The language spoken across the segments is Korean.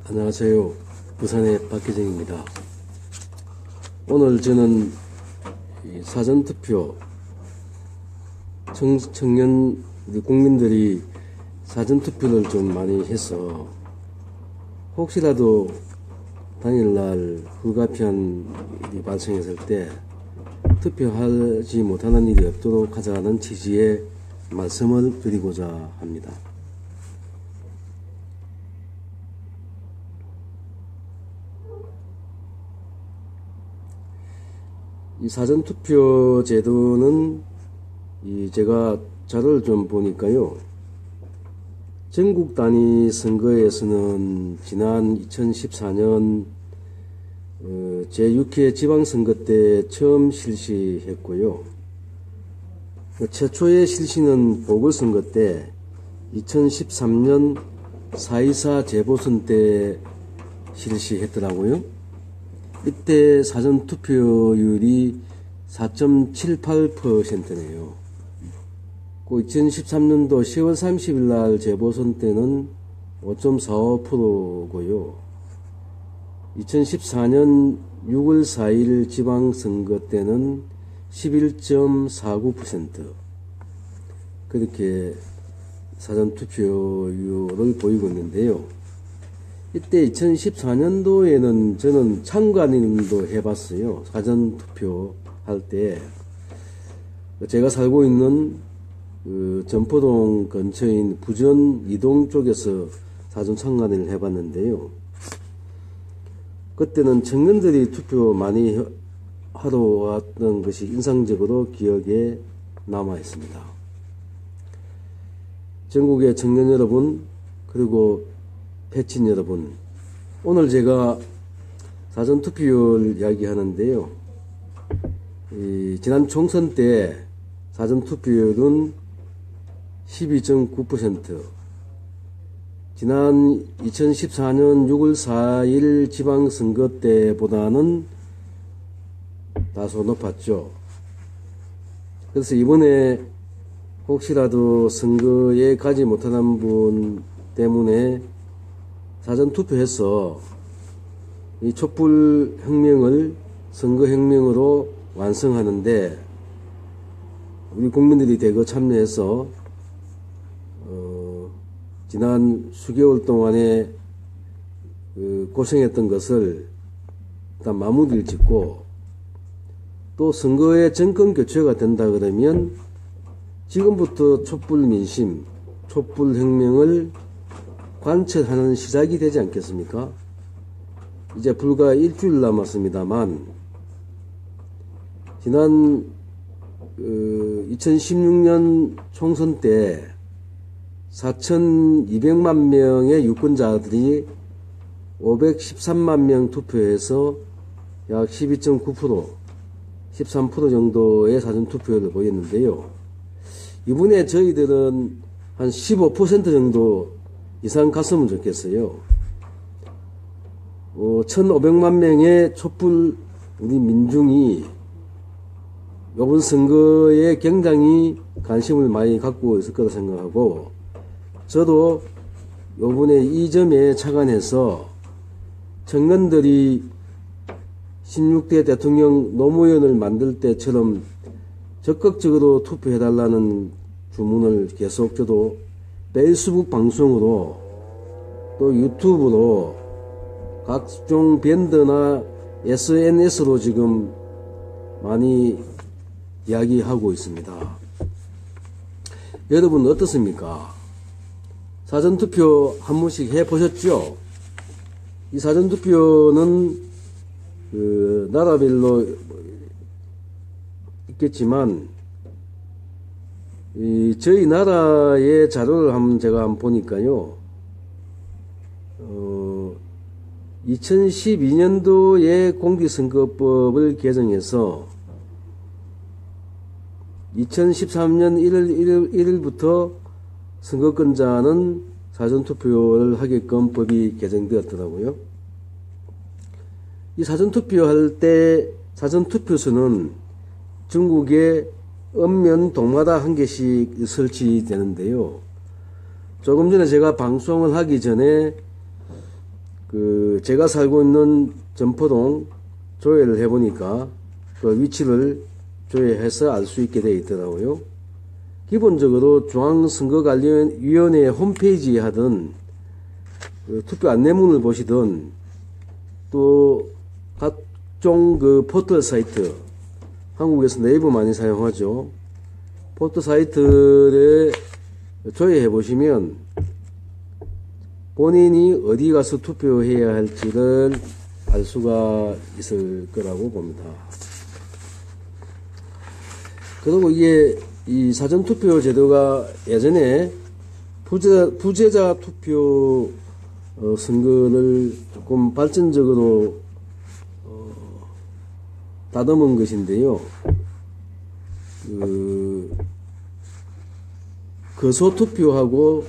안녕하세요. 부산의 박기정입니다. 오늘 저는 사전투표, 청년 우리 국민들이 사전투표를 좀 많이 해서 혹시라도 당일날 불가피한 일이 발생했을 때 투표하지 못하는 일이 없도록 하자는 취지의 말씀을 드리고자 합니다. 이 사전투표 제도는 제가 자료를 좀 보니까요, 전국 단위 선거에서는 지난 2014년 제6회 지방선거 때 처음 실시했고요. 최초의 실시는 보궐선거 때 2013년 4.24 재보선 때 실시했더라고요. 이때 사전투표율이 4.78%네요. 2013년도 10월 30일 날 재보선 때는 5.45%고요. 2014년 6월 4일 지방선거 때는 11.49%. 그렇게 사전투표율을 보이고 있는데요. 이때 2014년도에는 저는 참관인도 해봤어요. 사전투표 할 때. 제가 살고 있는 전포동 근처인 부전 이동 쪽에서 사전 참관을 해봤는데요. 그때는 청년들이 투표 많이 하러 왔던 것이 인상적으로 기억에 남아 있습니다. 전국의 청년 여러분, 그리고 패친 여러분, 오늘 제가 사전투표율 이야기하는데요. 지난 총선 때 사전투표율은 12.9%, 지난 2014년 6월 4일 지방선거 때보다는 다소 높았죠. 그래서 이번에 혹시라도 선거에 가지 못하는 분 때문에 사전투표해서 이 촛불혁명을 선거혁명으로 완성하는데 우리 국민들이 대거 참여해서 지난 수개월 동안에 고생했던 것을 일단 마무리를 짓고, 또 선거에 정권 교체가 된다 그러면 지금부터 촛불 민심, 촛불 혁명을 관철하는 시작이 되지 않겠습니까? 이제 불과 일주일 남았습니다만, 지난 2016년 총선 때 4,200만 명의 유권자들이 513만 명 투표해서 약 12.9%, 13% 정도의 사전투표율을 보였는데요. 이번에 저희들은 한 15% 정도 이상 갔으면 좋겠어요. 1,500만 명의 촛불 우리 민중이 이번 선거에 굉장히 관심을 많이 갖고 있을 거라 생각하고, 저도 요번에 이 점에 착안해서 청년들이 16대 대통령 노무현을 만들 때처럼 적극적으로 투표해달라는 주문을 계속 저도 페이스북 방송으로 또 유튜브로 각종 밴드나 SNS로 지금 많이 이야기하고 있습니다. 여러분 어떻습니까? 사전투표 한 번씩 해보셨죠? 이 사전투표는 나라별로 있겠지만 저희 나라의 자료를 제가 한번 보니까요, 2012년도에 공직선거법을 개정해서 2013년 1월 1일부터 선거권자는 사전투표를 하게끔 법이 개정되었더라고요. 이 사전투표할 때 사전투표소는 전국에 읍면 동마다 한 개씩 설치되는데요. 조금 전에 제가 방송을 하기 전에 제가 살고 있는 점포동 조회를 해보니까 그 위치를 조회해서 알 수 있게 되어 있더라고요. 기본적으로 중앙선거관리위원회 홈페이지에 하든 투표 안내문을 보시든 또 각종 포털 사이트, 한국에서 네이버 많이 사용하죠. 포털 사이트를 조회해 보시면 본인이 어디 가서 투표해야 할지를 알 수가 있을 거라고 봅니다. 그리고 이게 이 사전투표 제도가 예전에 부재자 투표 선거를 조금 발전적으로 다듬은 것인데요. 거소투표하고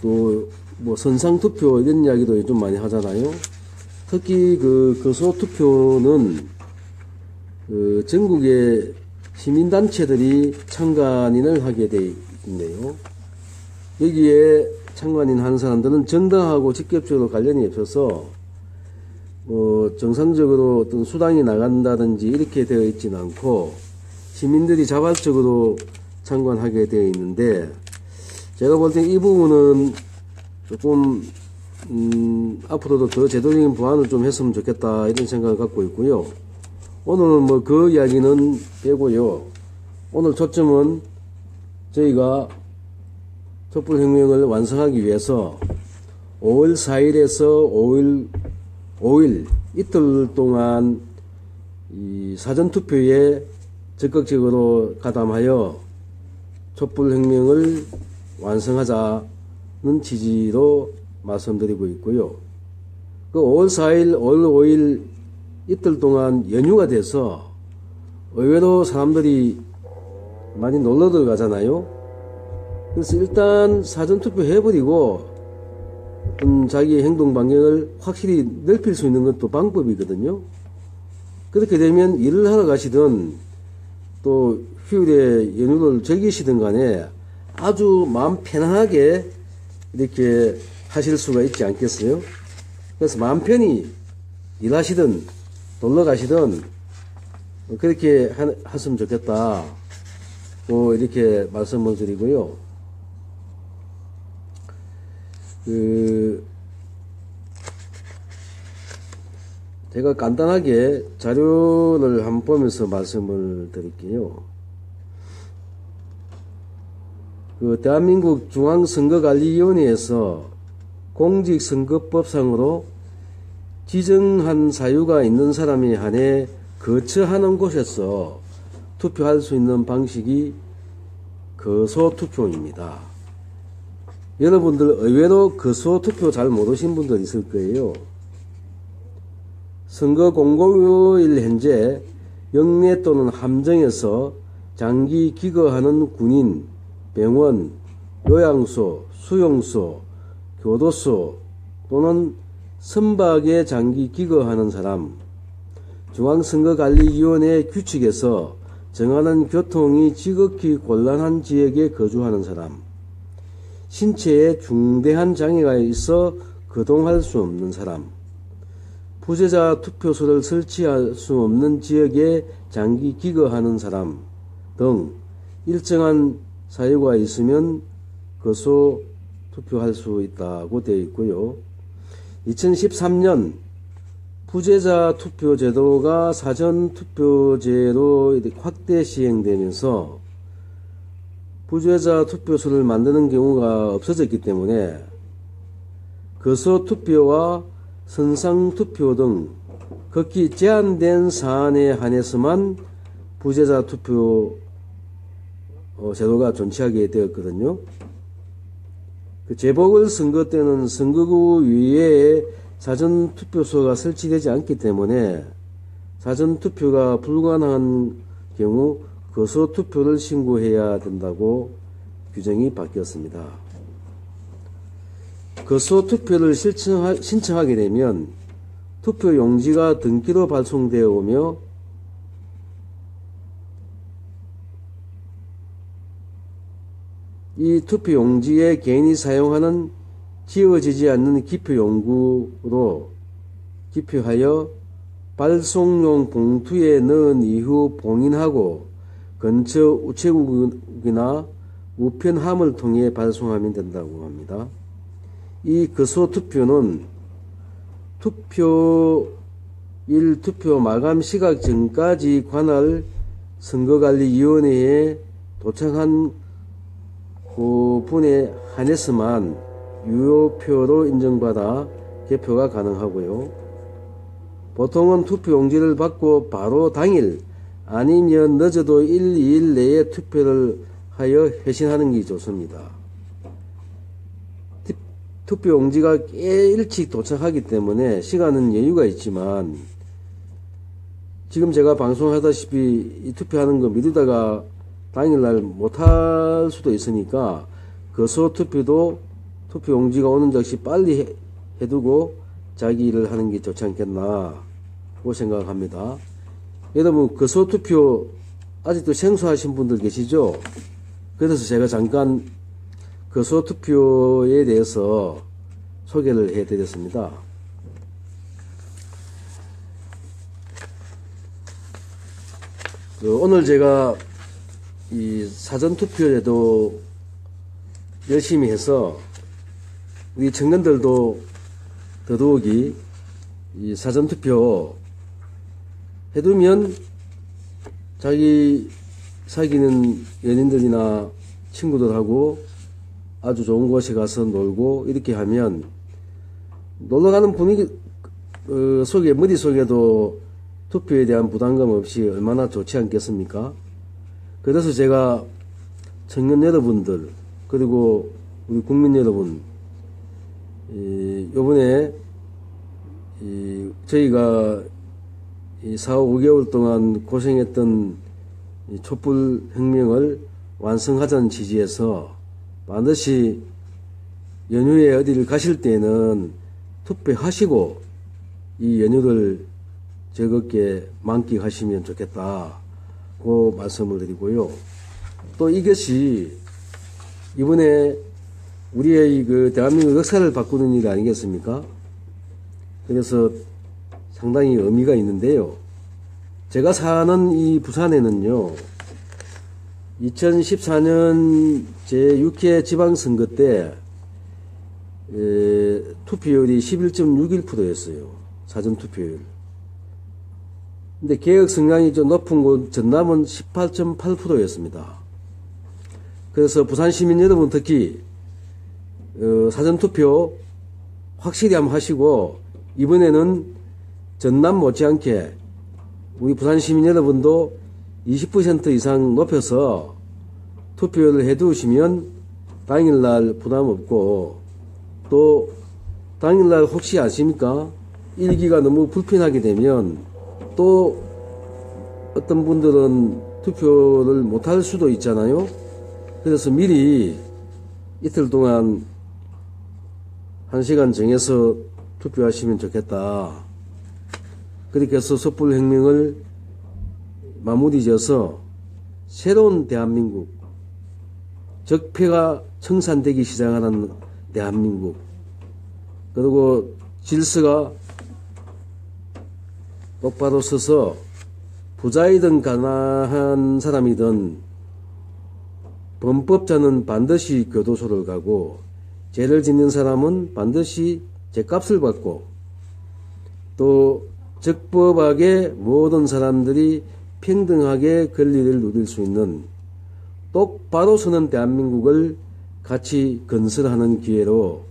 또 선상투표 이런 이야기도 좀 많이 하잖아요. 특히 거소투표는 전국의 시민단체들이 참관인을 하게 되어 있네요. 여기에 참관인 한 사람들은 정당하고 직접적으로 관련이 없어서 정상적으로 어떤 수당이 나간다든지 이렇게 되어 있지는 않고 시민들이 자발적으로 참관하게 되어 있는데, 제가 볼 때 이 부분은 조금 앞으로도 더 제도적인 보완을 좀 했으면 좋겠다 이런 생각을 갖고 있고요. 오늘은 그 이야기는 빼고요. 오늘 초점은 저희가 촛불혁명을 완성하기 위해서 5월 4일에서 5일 이틀 동안 이 사전투표에 적극적으로 가담하여 촛불혁명을 완성하자는 취지로 말씀드리고 있고요. 5월 4일, 5월 5일 이틀 동안 연휴가 돼서 의외로 사람들이 많이 놀러 들어가잖아요. 그래서 일단 사전투표 해버리고 자기의 행동 반경을 확실히 넓힐 수 있는 것도 방법이거든요. 그렇게 되면 일을 하러 가시든 또 휴일에 연휴를 즐기시든 간에 아주 마음 편안하게 이렇게 하실 수가 있지 않겠어요? 그래서 마음 편히 일하시든 놀러 가시든 그렇게 하셨으면 좋겠다. 이렇게 말씀을 드리고요. 제가 간단하게 자료를 한번 보면서 말씀을 드릴게요. 대한민국 중앙선거관리위원회에서 공직선거법상으로 지정한 사유가 있는 사람에 한해 거처하는 곳에서 투표할 수 있는 방식이 거소투표입니다. 여러분들 의외로 거소투표 잘 모르신 분들 있을 거예요. 선거 공고일 현재 영내 또는 함정에서 장기 기거하는 군인, 병원, 요양소, 수용소, 교도소 또는 선박에 장기 기거하는 사람, 중앙선거관리위원회 규칙에서 정하는 교통이 지극히 곤란한 지역에 거주하는 사람, 신체에 중대한 장애가 있어 거동할 수 없는 사람, 부재자 투표소를 설치할 수 없는 지역에 장기 기거하는 사람 등 일정한 사유가 있으면 거소 투표할 수 있다고 되어 있고요. 2013년 부재자 투표 제도가 사전 투표제로 확대 시행되면서 부재자 투표소를 만드는 경우가 없어졌기 때문에 거소 투표와 선상 투표 등 극히 제한된 사안에 한해서만 부재자 투표 제도가 존치하게 되었거든요. 재보궐선거 때는 선거구 위에 사전투표소가 설치되지 않기 때문에 사전투표가 불가능한 경우 거소투표를 신고해야 된다고 규정이 바뀌었습니다. 거소투표를 신청하게 되면 투표용지가 등기로 발송되어 오며 이 투표용지에 개인이 사용하는 지워지지 않는 기표용구로 기표하여 발송용 봉투에 넣은 이후 봉인하고 근처 우체국이나 우편함을 통해 발송하면 된다고 합니다. 이 거소투표는 투표일 투표 마감 시각 전까지 관할 선거관리위원회에 도착한 부분에 한해서만 유효표로 인정받아 개표가 가능하고요. 보통은 투표용지를 받고 바로 당일 아니면 늦어도 1, 2일 내에 투표를 하여 회신하는 게 좋습니다. 투표용지가 꽤 일찍 도착하기 때문에 시간은 여유가 있지만 지금 제가 방송하다시피 이 투표하는 거 미루다가 당일날 못할 수도 있으니까 거소투표도 투표용지가 오는 즉시 빨리 해두고 자기 일을 하는 게 좋지 않겠나 고 생각합니다. 여러분 거소투표 아직도 생소하신 분들 계시죠? 그래서 제가 잠깐 거소투표에 대해서 소개를 해드렸습니다. 오늘 제가 이 사전투표에도 열심히 해서 우리 청년들도 더더욱이 이 사전투표 해두면 자기 사귀는 연인들이나 친구들하고 아주 좋은 곳에 가서 놀고 이렇게 하면 놀러가는 분위기 속에 머릿속에도 투표에 대한 부담감 없이 얼마나 좋지 않겠습니까? 그래서 제가 청년 여러분들 그리고 우리 국민 여러분 요번에 저희가 4, 5개월 동안 고생했던 촛불 혁명을 완성하자는 취지에서 반드시 연휴에 어디를 가실 때는 투표하시고 이 연휴를 즐겁게 만끽하시면 좋겠다고 말씀을 드리고요. 또 이것이 이번에 우리의 그 대한민국 역사를 바꾸는 일 아니겠습니까? 그래서 상당히 의미가 있는데요. 제가 사는 이 부산에는요, 2014년 제6회 지방선거 때 투표율이 11.61%였어요. 사전투표율. 근데 개혁 성향이 좀 높은 곳 전남은 18.8%였습니다. 그래서 부산 시민 여러분 특히 사전투표 확실히 한번 하시고 이번에는 전남 못지않게 우리 부산 시민 여러분도 20% 이상 높여서 투표를 해두시면 당일날 부담 없고 또 당일날 혹시 아십니까? 일기가 너무 불편하게 되면 또 어떤 분들은 투표를 못할 수도 있잖아요. 그래서 미리 이틀 동안 1시간 정해서 투표하시면 좋겠다. 그렇게 해서 촛불혁명을 마무리 지어서 새로운 대한민국, 적폐가 청산되기 시작하는 대한민국, 그리고 질서가 똑바로 서서 부자이든 가난한 사람이든 범법자는 반드시 교도소를 가고 죄를 짓는 사람은 반드시 죄값을 받고 또 적법하게 모든 사람들이 평등하게 권리를 누릴 수 있는 똑바로 서는 대한민국을 같이 건설하는 기회로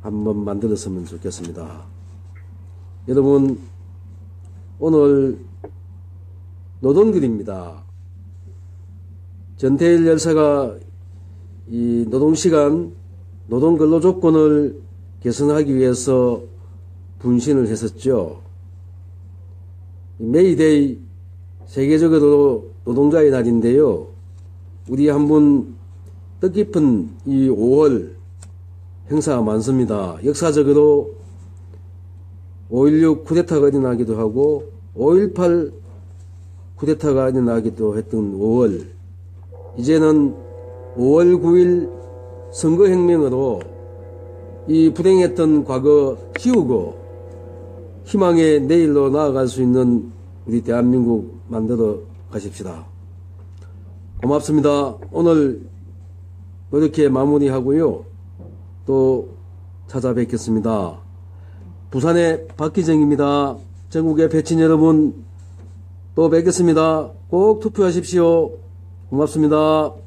한번 만들었으면 좋겠습니다. 여러분 오늘 노동절입니다. 전태일 열사가 이 노동시간, 노동근로조건을 개선하기 위해서 분신을 했었죠. 메이데이 세계적으로 노동자의 날인데요. 우리 한번 뜻깊은 이 5월 행사가 많습니다. 역사적으로 5.16 쿠데타가 일어나기도 하고 5.18 쿠데타가 일어나기도 했던 5월, 이제는 5월 9일 선거혁명으로 이 불행했던 과거 지우고 희망의 내일로 나아갈 수 있는 우리 대한민국 만들어 가십시다. 고맙습니다. 오늘 이렇게 마무리하고요. 또 찾아뵙겠습니다. 부산의 박기정입니다. 전국의 배친 여러분 또 뵙겠습니다. 꼭 투표하십시오. 고맙습니다.